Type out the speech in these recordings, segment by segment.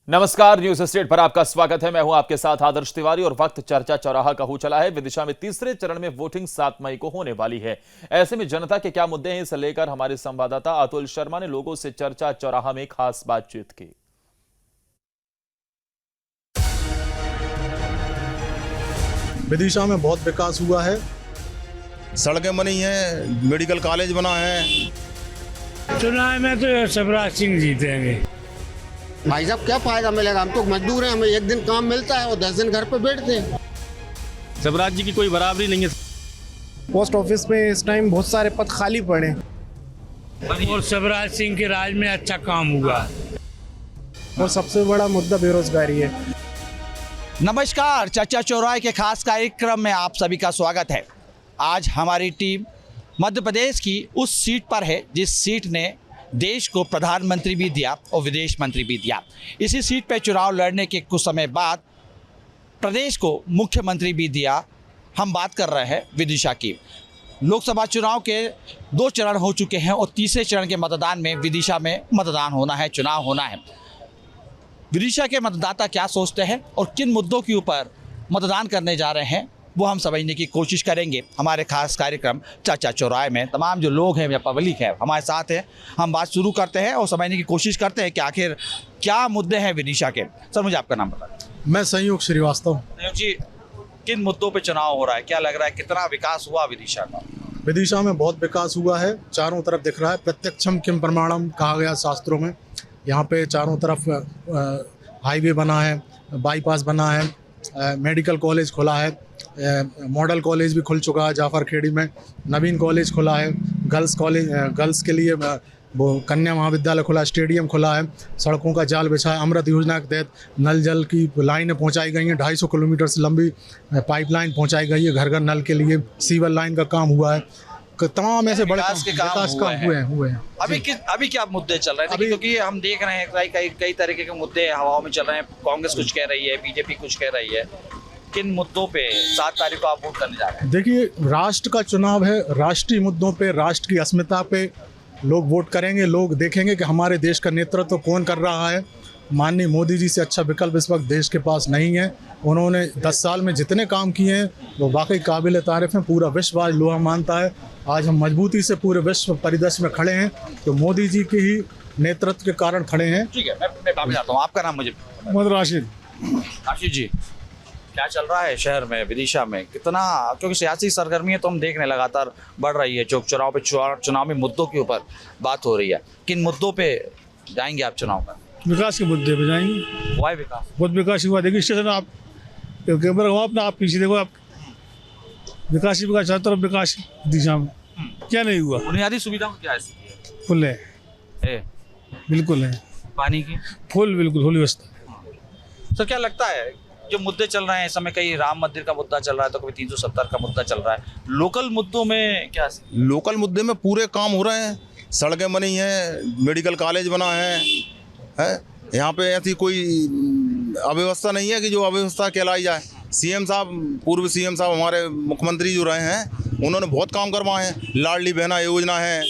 नमस्कार, news state पर आपका स्वागत है। मैं हूं आपके साथ आदर्श तिवारी और वक्त चर्चा चौराहा का हो चला है। विदिशा में तीसरे चरण में वोटिंग 7 मई को होने वाली है। ऐसे में जनता के क्या मुद्दे हैं, इसे लेकर हमारे संवाददाता अतुल शर्मा ने लोगों से चर्चा चौराहा में खास बातचीत की। विदिशा में बहुत विकास हुआ है, सड़कें बनी हैं, मेडिकल कॉलेज बना है। चुनाव में तो शिवराज सिंह जीतेंगे। भाई साहब क्या फायदा मिलेगा, हम तो मजदूर हैं, हमें एक दिन काम मिलता है और 10 दिन घर पे बैठते हैं। शिवराज जी की कोई बराबरी नहीं है। पोस्ट ऑफिस में इस टाइम बहुत सारे पद खाली पड़े और शिवराज सिंह के राज में अच्छा काम हुआ और सबसे बड़ा मुद्दा बेरोजगारी है। नमस्कार, चर्चा चौराहे के खास कार्यक्रम में आप सभी का स्वागत है। आज हमारी टीम मध्य प्रदेश की उस सीट पर है जिस सीट ने देश को प्रधानमंत्री भी दिया और विदेश मंत्री भी दिया। इसी सीट पर चुनाव लड़ने के कुछ समय बाद प्रदेश को मुख्यमंत्री भी दिया। हम बात कर रहे हैं विदिशा की। लोकसभा चुनाव के 2 चरण हो चुके हैं और तीसरे चरण के मतदान में विदिशा में मतदान होना है, चुनाव होना है। विदिशा के मतदाता क्या सोचते हैं और किन मुद्दों के ऊपर मतदान करने जा रहे हैं, वो हम समझने की कोशिश करेंगे। हमारे खास कार्यक्रम चर्चा चौराहे में तमाम जो लोग हैं या पब्लिक है हमारे साथ हैं। हम बात शुरू करते हैं और समझने की कोशिश करते हैं कि आखिर क्या मुद्दे हैं विदिशा के। सर, मुझे आपका नाम बताएं। मैं संयोग श्रीवास्तव। संयोग जी, किन मुद्दों पे चुनाव हो रहा है, क्या लग रहा है, कितना विकास हुआ विदिशा का? विदिशा में बहुत विकास हुआ है, चारों तरफ दिख रहा है। प्रत्यक्षम किम प्रमाणम कहा गया शास्त्रों में। यहाँ पे चारों तरफ हाईवे बना है, बाईपास बना है, मेडिकल कॉलेज खुला है, मॉडल कॉलेज भी खुल चुका है जाफरखेड़ी में, नवीन कॉलेज खुला है, गर्ल्स के लिए वो कन्या महाविद्यालय खुला, स्टेडियम खुला है, सड़कों का जाल बिछा है। अमृत योजना के तहत नल जल की लाइनें पहुंचाई गई हैं, 250 किलोमीटर से लंबी पाइपलाइन पहुंचाई गई है घर घर नल के लिए। सीवर लाइन का काम हुआ है, तमाम ऐसे बड़े विकास काम हुए हैं। अभी क्या मुद्दे चल रहे हैं? क्योंकि हम देख रहे हैं कई तरीके के मुद्दे हवाओं में चल रहे हैं। कांग्रेस कुछ कह रही है, बीजेपी कुछ कह रही है। किन मुद्दों पे 7 तारीख को आप वोट करने जा रहे हैं? देखिए, राष्ट्र का चुनाव है, राष्ट्रीय मुद्दों पे, राष्ट्र की अस्मिता पे लोग वोट करेंगे। लोग देखेंगे कि हमारे देश का नेतृत्व कौन कर रहा है। माननीय मोदी जी से अच्छा विकल्प इस वक्त देश के पास नहीं है। उन्होंने 10 साल में जितने काम किए हैं वो वाकई काबिल तारीफ हैं। पूरा विश्व आज लोहा मानता है। आज हम मजबूती से पूरे विश्व परिदृश्य में खड़े हैं तो मोदी जी के ही नेतृत्व के कारण खड़े हैं। ठीक है, मैं बात जाता हूँ। आपका नाम मुझे? मोहम्मद राशिद। राशिद जी, क्या चल रहा है शहर में, विदिशा में? कितना, क्योंकि सियासी सरगर्मियां तो हम देख रहे हैं लगातार बढ़ रही है। चुनावी मुद्दों के ऊपर बात हो रही है। किन मुद्दों पे जाएंगे आप चुनाव पर? विकास के मुद्दे पे जाएंगे। वाई विकास? बहुत विकास हुआ। देखिए स्टेशन आप कैमरा घुमाओ अपना, आप पीछे देखो, आप विकास ही विकास, चारों तरफ विकास दिशा में। क्या नहीं हुआ? बुनियादी सुविधाओं की क्या है? फुल है, बिल्कुल है। पानी की फुल, बिल्कुल फुल व्यवस्था। तो क्या लगता है जो मुद्दे चल रहे हैं इस समय, कहीं राम मंदिर का मुद्दा चल रहा है तो कभी 370 का मुद्दा चल रहा है, लोकल मुद्दों में क्या? लोकल मुद्दे में पूरे काम हो रहे हैं। सड़कें बनी हैं, मेडिकल कॉलेज बना है। यहाँ पे ऐसी कोई अव्यवस्था नहीं है कि जो अव्यवस्था कहलाई जाए। सीएम साहब, पूर्व सीएम साहब हमारे मुख्यमंत्री जो रहे हैं, उन्होंने बहुत काम करवाए हैं। लाडली बहना योजना है,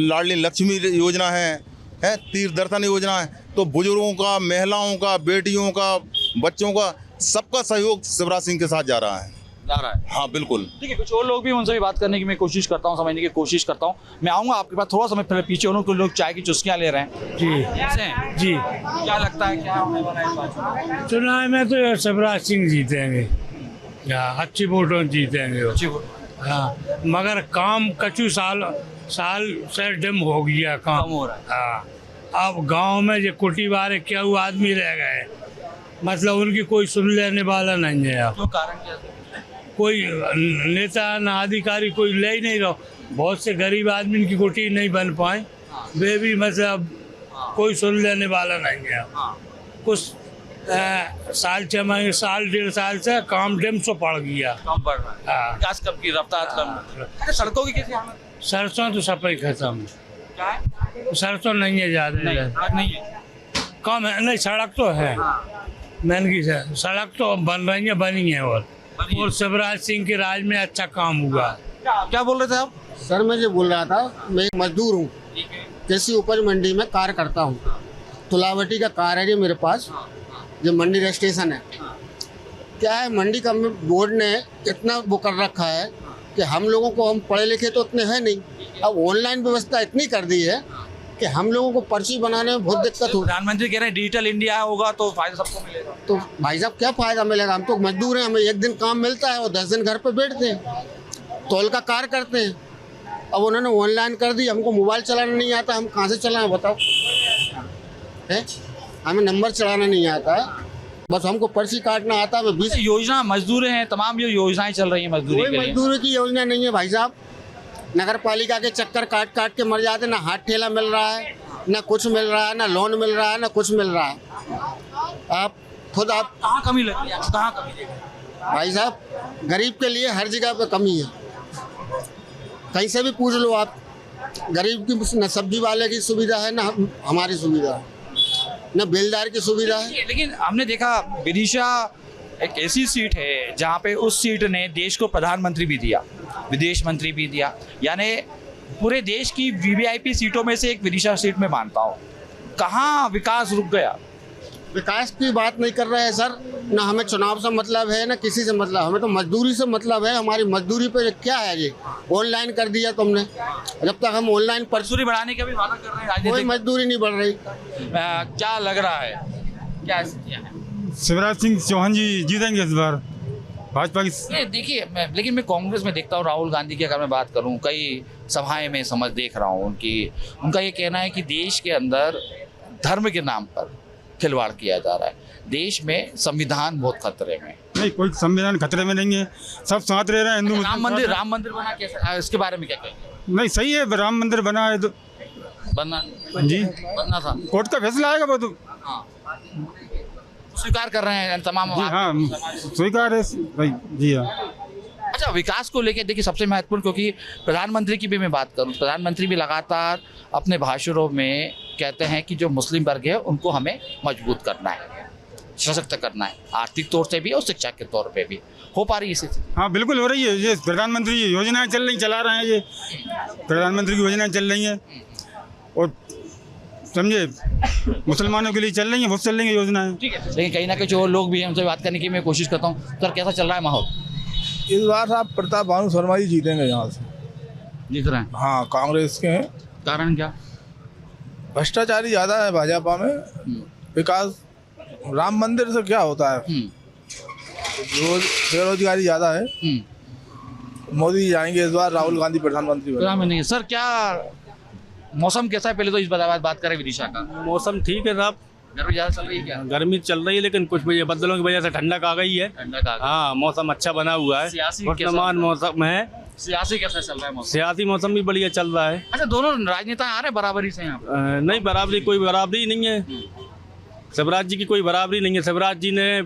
लाडली लक्ष्मी योजना है, तीर्थ दर्शन योजना है। तो बुजुर्गों का, महिलाओं का, बेटियों का, बच्चों का, सबका सहयोग शिवराज सिंह के साथ जा रहा है। हाँ, बिल्कुल। ठीक है, कुछ और लोग भी, उनसे भी बात करने की मैं कोशिश करता हूँ, समझने की कोशिश करता हूँ। मैं आऊँगा आपके पास थोड़ा समय पहले। पीछे उन्होंने लोग चाय की चुस्कियाँ ले रहे हैं। जी, क्या लगता है क्या होने वाला है इस बार? चुनाव में तो शिवराज सिंह जीतेंगे। अच्छी वोटों जीतेंगे। अच्छी वोट। हाँ, मगर काम कछु साल से डिम हो गया, काम कम हो रहा है। हाँ, अब गांव में जो कुटी वाले क्या हुआ आदमी रह गए, मतलब उनकी कोई सुन लेने वाला नहीं है। क्यों, कारण क्या है? कोई नेता ना अधिकारी कोई ले ही नहीं रहा। बहुत से गरीब आदमी की कुटी नहीं बन पाए, वे भी मतलब कोई सुन लेने वाला नहीं है। कुछ साल 6 महीने, साल 1.5 साल से काम डिम सो पड़ गया। कम बढ़ रहा है। हाँ, विकास कब की रफ्तार कम। सड़कों की कैसी हालत? सरसों तो सफाई खत्म। क्या है? सरसों नहीं है, ज्यादा नहीं है, कम है। नहीं, सड़क तो है, महंगी सड़क तो बन रही है, बनी है। और शिवराज सिंह के राज में अच्छा काम हुआ। क्या बोल रहे थे आप? सर मैं ये बोल रहा था, मैं एक मजदूर हूँ, कृषि उपज मंडी में कार्य करता हूँ। तुलावटी का कार है जी मेरे पास, जो मंडी रजिस्ट्रेशन है। क्या है, मंडी का बोर्ड ने इतना वो कर रखा है कि हम लोगों को, हम पढ़े लिखे तो इतने हैं नहीं, अब ऑनलाइन व्यवस्था इतनी कर दी है कि हम लोगों को पर्ची बनाने में बहुत दिक्कत हो। प्रधानमंत्री कह रहे हैं डिजिटल इंडिया होगा तो फायदा सबको मिलेगा। तो भाई साहब क्या फ़ायदा मिलेगा? हम तो मजदूर हैं, हमें एक दिन काम मिलता है और 10 दिन घर पे बैठते हैं, तौल का कार करते हैं। अब उन्होंने ऑनलाइन कर दी, हमको मोबाइल चलाना नहीं आता, हम कहाँ से चलाएं बताओ? है, हमें नंबर चलाना नहीं आता, बस हमको पर्ची काटना आता है। 20 योजना मजदूर हैं, तमाम जो योजनाएं चल रही हैं मजदूरी कोई के लिए। मजदूरी की योजना नहीं है भाई साहब। नगर पालिका के चक्कर काट काट के मर जाते, ना हाथ ठेला मिल रहा है, ना कुछ मिल रहा है, ना लोन मिल रहा है, ना कुछ मिल रहा है। आप खुद आप कहाँ कमी लगी है? कहाँ कमी लगी? भाई साहब, गरीब के लिए हर जगह पे कमी है, कहीं से भी पूछ लो आप। गरीब की न सब्जी वाले की सुविधा है, ना हमारी सुविधा है, न बेलदार की सुविधा है। लेकिन हमने देखा विदिशा एक ऐसी सीट है जहाँ पे उस सीट ने देश को प्रधानमंत्री भी दिया, विदेश मंत्री भी दिया, यानी पूरे देश की वीवीआईपी सीटों में से एक विदिशा सीट में मानता हूँ। कहाँ विकास रुक गया? विकास की बात नहीं कर रहे हैं सर, ना हमें चुनाव से मतलब है, ना किसी से मतलब, हमें तो मजदूरी से मतलब है। हमारी मजदूरी पे क्या है, ये ऑनलाइन कर दिया तुमने। जब तक हम ऑनलाइन मजदूरी बढ़ाने का भी वादा कर रहे हैं, कोई राजनीतिक मजदूरी नहीं बढ़ रही। क्या लग रहा है, क्या स्थितियाँ हैं? शिवराज सिंह चौहान जी जीतेंगे इस बार भाजपा की। देखिए लेकिन मैं कांग्रेस में देखता हूँ, राहुल गांधी की अगर मैं बात करूँ, कई सभाएं में समझ देख रहा हूँ उनका ये कहना है कि देश के अंदर धर्म के नाम पर खिलवाड़ किया जा रहा है, देश में संविधान बहुत खतरे में। नहीं, कोई संविधान खतरे में नहीं है, सब साथ रह रहे हैं। हिंदू राम मंदिर बना कैसे, इसके बारे में क्या कहेंगे? नहीं, सही है, राम मंदिर बना है तो बनना बनना था, कोर्ट का फैसला आएगा वो तो। हाँ, स्वीकार कर रहे हैं तमाम। जी हाँ, स्वीकार है भाई। जी हाँ। अच्छा, विकास को लेके देखिए सबसे महत्वपूर्ण, क्योंकि प्रधानमंत्री की भी मैं बात करूं, प्रधानमंत्री भी लगातार अपने भाषणों में कहते हैं कि जो मुस्लिम वर्ग है उनको हमें मजबूत करना है, सशक्त करना है, आर्थिक तौर से भी और शिक्षा के तौर पे भी। हो पा रही है इसी? हाँ बिल्कुल हो रही है। ये प्रधानमंत्री योजनाएं चल रही, चला रहे हैं, ये प्रधानमंत्री की योजनाएं चल रही हैं और समझे मुसलमानों के लिए चल रही हैं, बहुत चल रही हैं योजनाएं। ठीक है, लेकिन कहीं ना कहीं जो लोग भी हैं उनसे बात करने की मैं कोशिश करता हूँ। सर, कैसा चल रहा है माहौल? इस बार साहब प्रताप भानु शर्मा जी जीतेंगे यहाँ से। जीत रहे हैं? हाँ, कांग्रेस के हैं। कारण क्या? भ्रष्टाचारी ज़्यादा है भाजपा में, विकास राम मंदिर से क्या होता है, बेरोजगारी ज़्यादा है। मोदी जी जाएंगे इस बार, राहुल गांधी प्रधानमंत्री बनेंगे। सर, क्या मौसम कैसा है? पहले तो इस बात करें विदिशा का। मौसम ठीक है साहब, गर्मी ज़्यादा चल रही है क्या? गर्मी चल रही है, लेकिन कुछ बदलों की वजह से ठंडक आ गई है। ठंडक आ गई। हाँ, मौसम अच्छा बना हुआ है, सियासी वर्तमान मौसम है। सियासी कैसा चल रहा है मौसम? सियासी मौसम भी बढ़िया चल रहा है। अच्छा, दोनों राजनेता आ रहे हैं बराबरी से यहाँ पर? नहीं, बराबरी कोई बराबरी नहीं है, शिवराज जी की कोई बराबरी नहीं है। शिवराज जी ने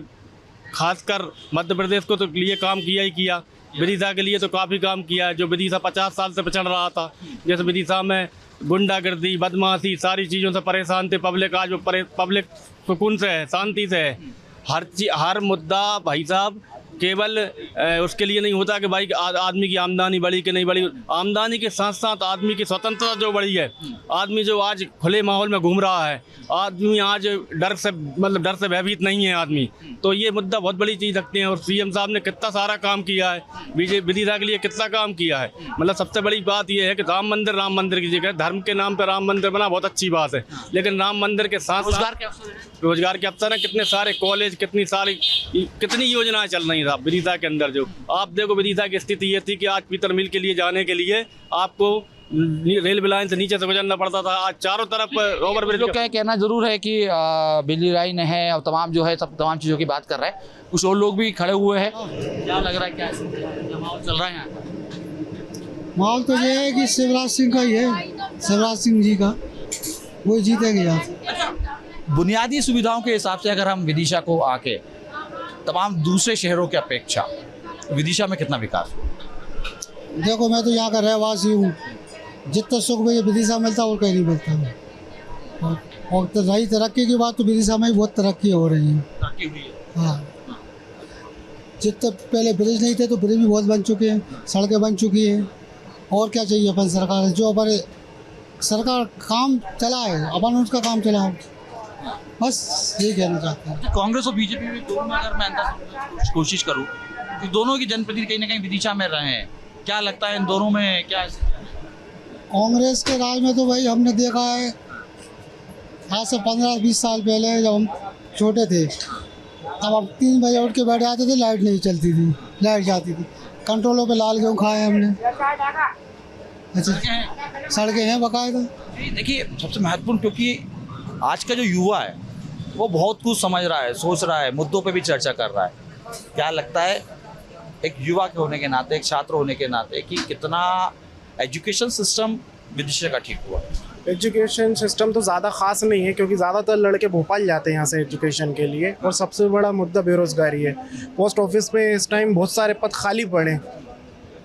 खासकर मध्य प्रदेश को तो लिए काम किया ही किया, विदिशा के लिए तो काफ़ी काम किया है। जो विदिशा 50 साल से पिछड़ रहा था, जैसे विदिशा में गुंडागर्दी, बदमाशी, सारी चीज़ों से परेशान थे पब्लिक, आज वो पब्लिक सुकून से है, शांति से है। हर मुद्दा भाई साहब केवल उसके लिए नहीं होता कि भाई आदमी की आमदनी बढ़ी कि नहीं बढ़ी, आमदनी के साथ साथ आदमी की स्वतंत्रता जो बढ़ी है, आदमी जो आज खुले माहौल में घूम रहा है, आदमी आज डर से भयभीत नहीं है आदमी, तो ये मुद्दा बहुत बड़ी चीज़ रखते हैं। और सीएम साहब ने कितना सारा काम किया है, विदिशा के लिए कितना काम किया है। मतलब सबसे बड़ी बात यह है कि राम मंदिर की जगह धर्म के नाम पर राम मंदिर बना, बहुत अच्छी बात है, लेकिन राम मंदिर के साथ रोजगार के अवसर है, कितने सारे कॉलेज, कितनी योजनाएं चल रही हैं साहब विदिशा के अंदर। जो आप देखो, विदिशा की स्थिति ये थी कि आज पीतल मिल के लिए जाने के लिए आपको रेलवे लाइन से नीचे से गुजरना पड़ता था, आज चारों तरफ ओवर ब्रिज। लोग कहना जरूर है कि बिजली लाइन है और तमाम जो है सब तमाम चीज़ों की बात कर रहे हैं, कुछ और लोग भी खड़े हुए हैं। क्या लग रहा है, क्या माहौल चल रहा है यहाँ? माहौल तो ये है कि शिवराज सिंह का ही है, शिवराज सिंह जी का, वो जीतेंगे यहाँ। बुनियादी सुविधाओं के हिसाब से अगर हम विदिशा को आके तमाम दूसरे शहरों की अपेक्षा विदिशा में कितना विकास हुआ? देखो, मैं तो यहाँ का रहवासी हूँ, जितना सुख मुझे विदिशा मिलता है और कहीं नहीं मिलता। और तो रही तरक्की की बात, तो विदिशा में बहुत तरक्की हो रही है। हाँ, जितने पहले ब्रिज नहीं थे तो ब्रिज भी बहुत बन चुके हैं, सड़कें बन चुकी हैं, और क्या चाहिए अपन सरकार, जो हमारे सरकार काम चलाए, अपन उसका काम चलाओ। बस यही कहना चाहते हैं। कांग्रेस और बीजेपी में दोनों में अगर मैं अंदाज कोशिश करूं कि दोनों की जनप्रतिनिधि कहीं ना कहीं विदिशा में रहे हैं, क्या लगता है इन दोनों में क्या है? कांग्रेस के राज में तो भाई हमने देखा है आज से 15-20 साल पहले जब हम छोटे थे तब हम 3 बजे उठ के बैठ जाते थे, लाइट नहीं चलती थी, लाइट जाती थी। कंट्रोलों पे लाल गेहूँ खाए हमने। अच्छा, सड़कें हैं बाकायदा। देखिए सबसे महत्वपूर्ण, क्योंकि आज का जो युवा है वो बहुत कुछ समझ रहा है, सोच रहा है, मुद्दों पे भी चर्चा कर रहा है। क्या लगता है एक युवा के होने के नाते, एक छात्र होने के नाते, कि कितना एजुकेशन सिस्टम विदिशा का ठीक हुआ? एजुकेशन सिस्टम तो ज़्यादा ख़ास नहीं है, क्योंकि ज़्यादातर लड़के भोपाल जाते हैं यहाँ से एजुकेशन के लिए, और सबसे बड़ा मुद्दा बेरोज़गारी है। पोस्ट ऑफिस पे इस टाइम बहुत सारे पद खाली पड़े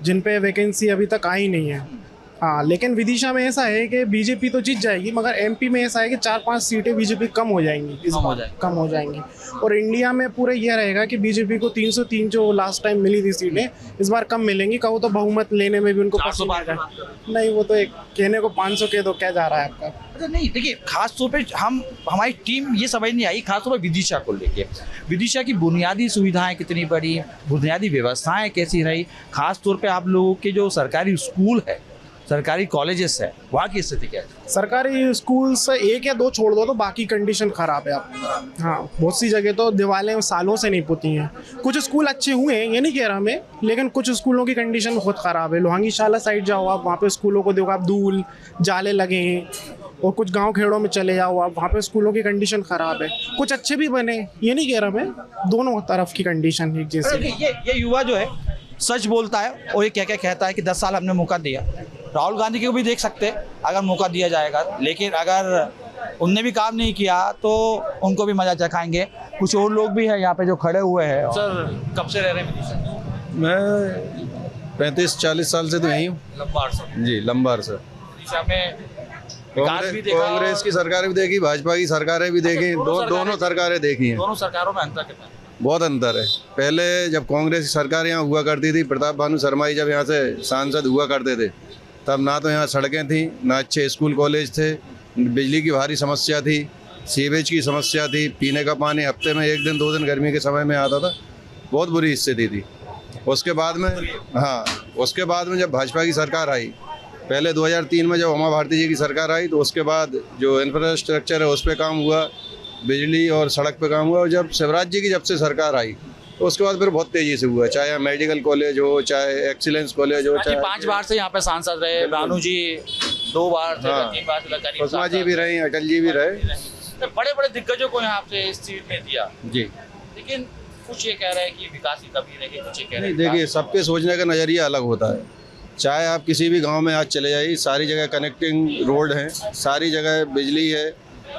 जिन पे वैकेंसी अभी तक आई नहीं है। हाँ, लेकिन विदिशा में ऐसा है कि बीजेपी तो जीत जाएगी, मगर एमपी में ऐसा है कि 4-5 सीटें बीजेपी कम हो जाएंगी, इस बार कम हो जाएंगी। और इंडिया में पूरा यह रहेगा कि बीजेपी को 303 जो लास्ट टाइम मिली थी सीटें, इस बार कम मिलेंगी। कहो तो बहुमत लेने में भी उनको नहीं, वो तो एक कहने को 500 कह दो, क्या जा रहा है आपका? अच्छा नहीं, देखिए खास तौर पे हमारी टीम ये समझ नहीं आई खास तौर पर विदिशा को लेके, विदिशा की बुनियादी सुविधाएं कितनी बड़ी, बुनियादी व्यवस्थाएं कैसी रही, खास तौर पे आप लोगों के जो सरकारी स्कूल है, सरकारी कॉलेजेस है, वहाँ की स्थिति क्या है? सरकारी स्कूल से 1 या 2 छोड़ दो तो बाकी कंडीशन ख़राब है। आप हाँ, बहुत सी जगह तो दीवारें सालों से नहीं पुती हैं। कुछ स्कूल अच्छे हुए हैं, ये नहीं कह रहा मैं, लेकिन कुछ स्कूलों की कंडीशन बहुत ख़राब है। लोहांगी शाला साइड जाओ आप, वहाँ पे स्कूलों को देखो आप, धूल जाले लगे हैं। और कुछ गांव खेड़ों में चले जाओ आप, वहाँ पे स्कूलों की कंडीशन ख़राब है। कुछ अच्छे भी बने, ये नहीं कह रहा मैं, दोनों तरफ की कंडीशन एक जैसी। ये युवा जो है सच बोलता है और ये क्या क्या कहता है कि 10 साल हमने मौका दिया। राहुल गांधी को भी देख सकते हैं अगर मौका दिया जाएगा, लेकिन अगर उनने भी काम नहीं किया तो उनको भी मजा चखाएंगे। कुछ और लोग भी हैं यहाँ पे जो खड़े हुए हैं। सर कब से रह रहे हैं? मैं 35-40 साल से तो यहीं हूँ। लंबा अर्सा जी, लंबा अर्सा। कांग्रेस की सरकारें भी देखी, भाजपा की सरकारें भी देखी, दोनों सरकारें देखी हैं। दोनों सरकारों में अंतर कितना है? बहुत अंतर है। पहले जब कांग्रेस की सरकार यहाँ हुआ करती थी, प्रताप भानु शर्मा जी जब यहाँ से सांसद हुआ करते थे, तब ना तो यहाँ सड़कें थी, ना अच्छे स्कूल कॉलेज थे, बिजली की भारी समस्या थी, सीवेज की समस्या थी, पीने का पानी हफ्ते में 1 दिन 2 दिन गर्मी के समय में आता था। बहुत बुरी स्थिति थी। उसके बाद में जब भाजपा की सरकार आई, पहले 2003 में जब उमा भारती जी की सरकार आई, तो उसके बाद जो इंफ्रास्ट्रक्चर है उस पर काम हुआ, बिजली और सड़क पे काम हुआ। और जब शिवराज जी की जब से सरकार आई तो उसके बाद फिर बहुत तेजी से हुआ, चाहे मेडिकल कॉलेज हो, चाहे एक्सीलेंस कॉलेज हो, चाहे 5 बार से यहाँ पे सांसद रहे। भानु जी 2 बार थे, 3 बार सुषमा जी भी रहे, अटल जी भी रहे। बड़े बड़े दिग्गजों को यहाँ पे इस सीट में दिया जी। लेकिन कुछ ये कह रहे हैं कि विकास की कमी रही, कुछ ये कह रहे हैं। देखिए, सबके सोचने का नज़रिया अलग होता है। चाहे आप किसी भी गांव में आज चले जाइए, सारी जगह कनेक्टिंग रोड हैं, सारी जगह बिजली है,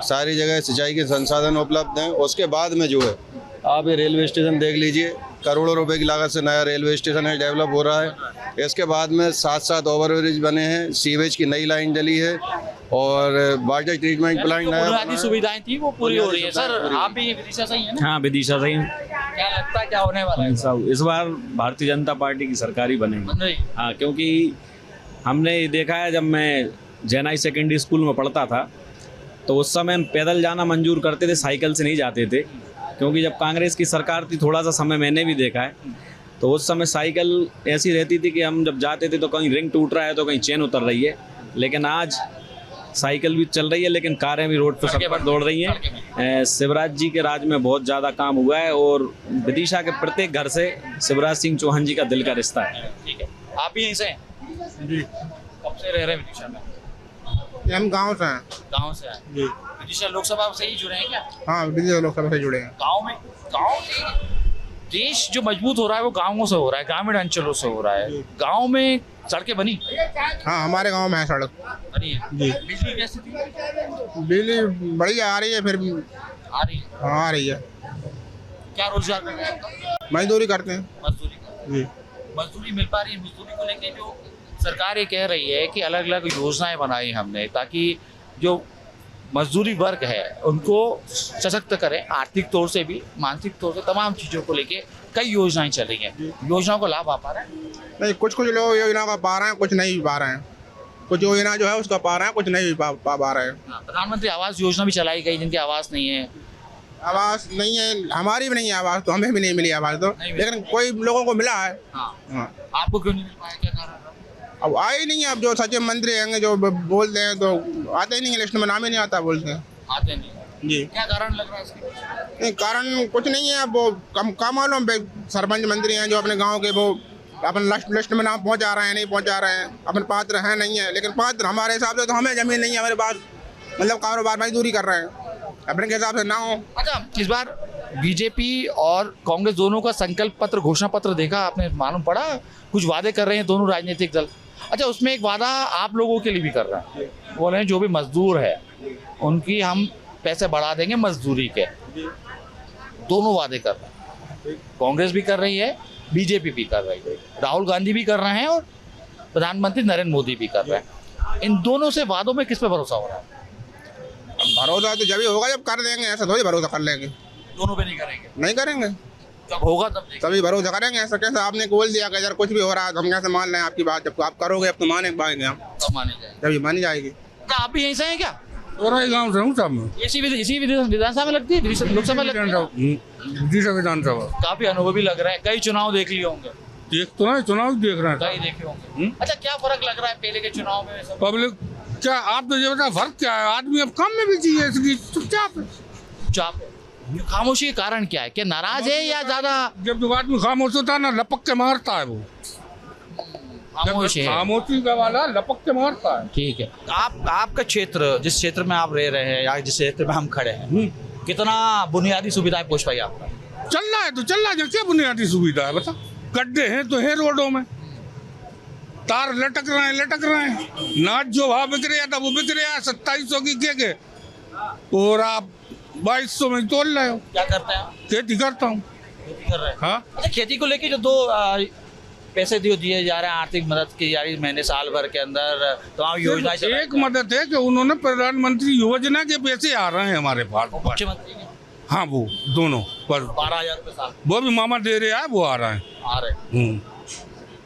सारी जगह सिंचाई के संसाधन उपलब्ध हैं। उसके बाद में जो है, आप ये रेलवे स्टेशन देख लीजिए, करोड़ों रुपए की लागत से नया रेलवे स्टेशन है, डेवलप हो रहा है। इसके बाद में 7 ओवरब्रिज बने हैं, सीवेज की नई लाइन डली है और वाटर ट्रीटमेंट प्लांट नया। बुनियादी सुविधाएं थी वो पूरी हो रही है। सर आप भी विदिशा से ही है ना? हाँ, विदिशा से ही। क्या लगता है क्या होने वाला है? इस बार भारतीय जनता पार्टी की सरकार ही बनेगी। हाँ, क्योंकि हमने देखा है, जब मैं जैनाई सेकेंडरी स्कूल में पढ़ता था तो उस समय हम पैदल जाना मंजूर करते थे, साइकिल से नहीं जाते थे। क्योंकि जब कांग्रेस की सरकार थी, थोड़ा सा समय मैंने भी देखा है, तो उस समय साइकिल ऐसी रहती थी कि हम जब जाते थे तो कहीं रिंग टूट रहा है तो कहीं चेन उतर रही है। लेकिन आज साइकिल भी चल रही है, लेकिन कारें भी रोड पर सब पर दौड़ रही हैं। शिवराज जी के राज में बहुत ज़्यादा काम हुआ है और विदिशा के प्रत्येक घर से शिवराज सिंह चौहान जी का दिल का रिश्ता है। ठीक है, आप भी यहीं से हैं? जी। कब से रह रहे हैं विदिशा में? हम गांव से हैं। गांव से आए जी। विदिशा लोकसभा से ही जुड़े हैं क्या? हाँ, विदिशा लोकसभा से जुड़े हैं। गांव देश जो मजबूत हो रहा है वो गाँवों से हो रहा है, ग्रामीण अंचलों से हो रहा है। गाँव में सड़कें बनी? हाँ, हमारे गांव में है सड़क बनी है जी। बिजली कैसी थी? बिजली बढ़िया आ रही है, फिर भी आ रही है। हाँ, आ रही है। क्या रोजगार कर रहे हैं? मजदूरी करते हैं। मजदूरी मजदूरी मिल पा रही है? मजदूरी को लेके जो सरकार ये कह रही है कि अलग अलग योजनाएं बनाई हमने ताकि जो मजदूरी वर्ग है उनको सशक्त करें, आर्थिक तौर से भी, मानसिक तौर से, तमाम चीज़ों को लेके कई योजनाएं चल रही हैं। योजनाओं को लाभ आ पा रहा है? नहीं, कुछ लोग योजना का पा रहे हैं, कुछ नहीं पा रहे हैं। कुछ योजना जो है उसका पा रहे हैं, कुछ नहीं पा रहे हैं। प्रधानमंत्री आवास योजना भी चलाई गई, जिनके आवास नहीं है। आवाज़ नहीं है, हमारी भी नहीं है आवाज़, तो हमें भी नहीं मिली आवाज़ तो, लेकिन कोई लोगों को मिला है। हाँ। आपको क्यों नहीं मिल पाया, क्या कारण रहा? अब आए ही नहीं है, अब जो सचिव मंत्री हैं जो बोलते हैं तो आते ही नहीं है, लिस्ट में नाम ही नहीं आता बोलते हैं। आते नहीं जी। क्या कारण लग रहा है इसके? नहीं, कारण कुछ नहीं है, अब वो कम मालूम, सरपंच मंत्री हैं जो अपने गाँव के, वो अपन लिस्ट में नाम पहुँचा रहे हैं, नहीं पहुँचा रहे हैं, अपन पात्र हैं नहीं है, लेकिन पात्र हमारे हिसाब से तो हमें ज़मीन नहीं है हमारे पास, मतलब कारोबार मजदूरी कर रहे हैं, अपने के हिसाब से ना हो। अच्छा, इस बार बीजेपी और कांग्रेस दोनों का संकल्प पत्र, घोषणा पत्र देखा आपने, मालूम पड़ा कुछ वादे कर रहे हैं दोनों राजनीतिक दल। अच्छा, उसमें एक वादा आप लोगों के लिए भी कर रहे हैं, बोल रहे हैं जो भी मजदूर है उनकी हम पैसे बढ़ा देंगे मजदूरी के, दोनों वादे कर रहे हैं। कांग्रेस भी कर रही है, बीजेपी भी कर रही है, राहुल गांधी भी कर रहे हैं और प्रधानमंत्री नरेंद्र मोदी भी कर रहे हैं। इन दोनों से वादों में किस पे भरोसा हो रहा है? भरोसा तो जब ही होगा जब कर देंगे, ऐसा थोड़ी भरोसा कर लेंगे। दोनों पे नहीं करेंगे? नहीं करेंगे, जब होगा तभी भरोसा करेंगे। ऐसा कैसे आपने बोल दिया कि अगर कुछ भी हो रहा है तो हम कैसे मान लें आपकी बात? जब आप करोगे अब तो माने पाएंगे हम, तब मानी जाएगी, तभी मानी जाएगी। तो आप भी यहीं से हैं क्या? गाँव से हूँ साहब, इसी विधानसभा में लगती है, लोकसभा में लगती है? विधानसभा काफी अनुभवी लग रहे हैं, कई चुनाव देख लिए होंगे। देख तो ना, चुनाव देख रहे हैं, कई देखे होंगे। अच्छा, क्या फर्क लग रहा है पहले के चुनाव में? पब्लिक क्या, आप तो ये बता फर्क क्या है? आदमी अब काम में भी चाहिए, इसकी चुपचाप खामोशी के कारण क्या है? क्या नाराज है या ज्यादा? जब जो आदमी खामोश होता है ना, लपक के मारता है वो, खामोश है, खामोशी का वाला लपक के मारता है। ठीक है। आपका क्षेत्र, जिस क्षेत्र में आप रह रहे हैं या जिस क्षेत्र में हम खड़े हैं, कितना बुनियादी सुविधाएं पहुंच पाई आपका? चल रहा है तो चल रहा है, क्या बुनियादी सुविधा है बता? गड्ढे हैं तो है रोडों में, तार लटक रहे हैं, नाच जो भाव बिक रहा था वो बिक रहा है 2700 की के और आप 2200 में तोल रहे हो। क्या करते हैं? खेती करता हूँ। खेती कर रहे हैं? हाँ। अच्छा, खेती को लेके जो दो पैसे दिए जा रहे हैं, आर्थिक मदद की जा रही है, महीने साल भर के अंदर तमाम योजनाएं चल रही हैं। एक मदद है कि उन्होंने प्रधानमंत्री योजना के पैसे आ रहे हैं हमारे पास, मुख्यमंत्री के? हाँ, वो दोनों पर 12,000 रुपए साल वो भी मामा दे रहे हैं, वो आ रहे हैं।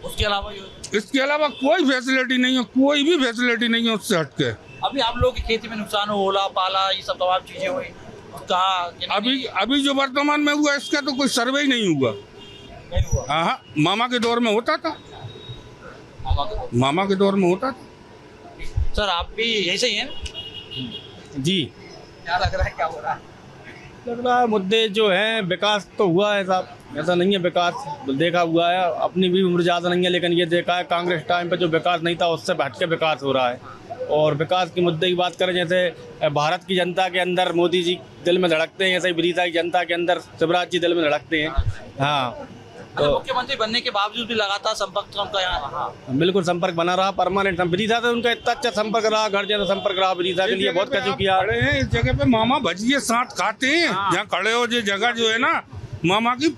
उसके अलावा इसके अलावा कोई फैसिलिटी नहीं है, कोई भी फैसिलिटी नहीं है उससे हटके। अभी आप लोगों की खेती में नुकसान हो, ओला पाला ये सब तमाम चीजें हुई, अभी जो वर्तमान में हुआ इसका तो कोई सर्वे ही नहीं हुआ। हाँ, मामा के दौर में होता था, मामा के दौर में होता था। सर, आप भी यही सही हैं? जी। क्या लग रहा है, क्या हो रहा है? लग रहा है मुद्दे जो हैं, विकास तो हुआ है साहब, ऐसा नहीं है विकास देखा हुआ है, अपनी भी उम्र ज़्यादा नहीं है, लेकिन ये देखा है कांग्रेस टाइम पे जो विकास नहीं था उससे हट के विकास हो रहा है। और विकास के मुद्दे की बात करें, जैसे भारत की जनता के अंदर मोदी जी दिल में धड़कते हैं, ऐसे ही विदिशा की जनता के अंदर शिवराज जी दिल में धड़कते हैं। हाँ, तो मुख्यमंत्री बनने के बावजूद भी लगातार संपर्क तो उनका यहाँ रहा? बिल्कुल संपर्क बना रहा, परमानेंट। विदिशा से उनका इतना अच्छा संपर्क रहा, घर जैसा संपर्क रहा, विदिशा के लिए बहुत कुछ किया। खड़े हैं इस जगह पे, मामा भजिए साथ खाते हैं, जहाँ खड़े हो जो जगह जो है ना, मामा की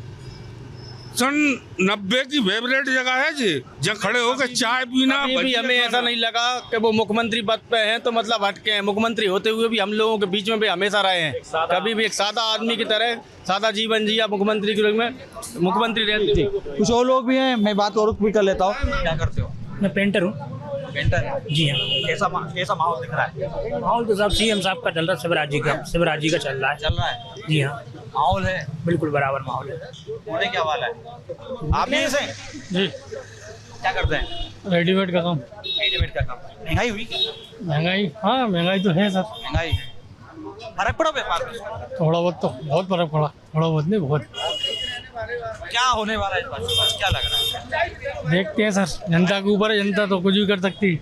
सन 90 की फेवरेट जगह है जी, जहाँ खड़े होकर चाय पीना। भी हमें ऐसा नहीं लगा कि वो मुख्यमंत्री पद पे हैं तो मतलब हटके हैं, मुख्यमंत्री होते हुए भी हम लोगों के बीच में भी हमेशा रहे हैं, कभी भी एक सादा आदमी की तरह सादा जीवन जिया मुख्यमंत्री के रूप में, मुख्यमंत्री रहते थे। कुछ और लोग भी हैं, मैं बात और भी कर लेता हूँ। क्या करते हो? मैं पेंटर हूँ। पेंटर? जी हाँ। कैसा माहौल दिख रहा है? माहौल तो साहब सीएम साहब का चल रहा है, शिवराज जी का चल रहा है। जी हाँ, माहौल है, बिल्कुल बराबर माहौल है। होने क्या वाला है? आप भी ऐसे जी। क्या करते हैं? रेडीमेड का काम। रेडीमेड का काम। महंगाई हुई क्या? महंगाई, हाँ महंगाई तो है सर। महंगाई है, फर्क पड़ा व्यापार में? थोड़ा बहुत, तो बहुत फर्क पड़ा, थोड़ा बहुत नहीं, बहुत। क्या होने वाला है इस बार, क्या लग रहा है? देखते हैं सर, जनता के ऊपर है, जनता तो कुछ भी कर सकती।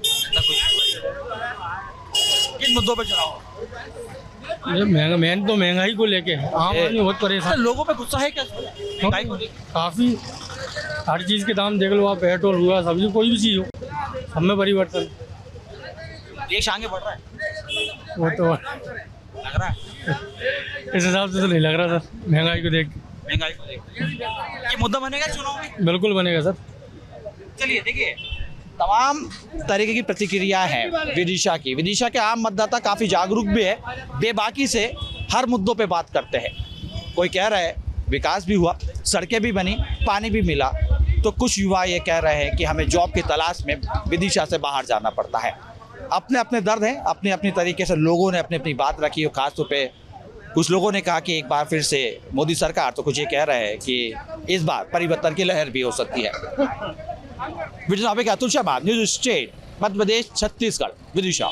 किन मुद्दों पे चुनाव? ये मेन तो महंगाई को लेके है, आम आदमी बहुत परेशान। लोगों पे गुस्सा है क्या महंगाई को लेके? काफी, हर चीज के दाम देख लो आप, पेट्रोल हुआ, सब्जी, कोई भी चीज हो, सब में परिवर्तन। देश आगे बढ़ रहा है, वो तो लग रहा है। इस हिसाब से तो नहीं लग रहा सर, महंगाई को देख। महंगाई को देख ये मुद्दा बनेगा चुनाव में? बिल्कुल बनेगा सर। चलिए देखिए, तमाम तरीके की प्रतिक्रिया है विदिशा के आम मतदाता काफ़ी जागरूक भी है, बेबाकी से हर मुद्दों पे बात करते हैं। कोई कह रहा है विकास भी हुआ, सड़कें भी बनी, पानी भी मिला, तो कुछ युवा ये कह रहे हैं कि हमें जॉब की तलाश में विदिशा से बाहर जाना पड़ता है। अपने अपने दर्द हैं, अपने अपने तरीके से लोगों ने अपनी अपनी बात रखी है। खासतौर पे कुछ लोगों ने कहा कि एक बार फिर से मोदी सरकार तो कुछ ये कह रहे हैं कि इस बार परिवर्तन की लहर भी हो सकती है। विदिशा में अतुल शर्मा, न्यूज स्टेट, मध्य प्रदेश, छत्तीसगढ़, विदिशा।